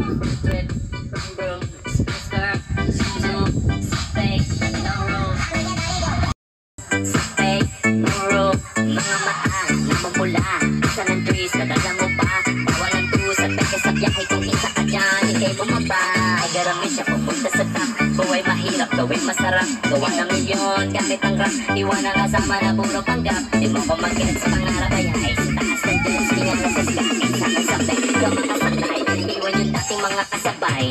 Rip, broom, skirt, zoom, fake, no room. Fake, no room. Mga mata, namumula. Isa ng trees, nadala mo pa. Bawal ang tusa, peke sa biyahe. Kung isa ka dyan, ikay bumaba. Ay garami siya pupunta sa top. Buhay mahirap, gawin masarap. Gawa ng milyon, gamit ang rap. Iwan ang kasama na puro panggap. Di mo kumakit sa pangarap ay ay sa taas ng Diyos. Tingnan mo sa sky, sa kasabay. Ikaw makasakay, iwan yung dating mga kasabay.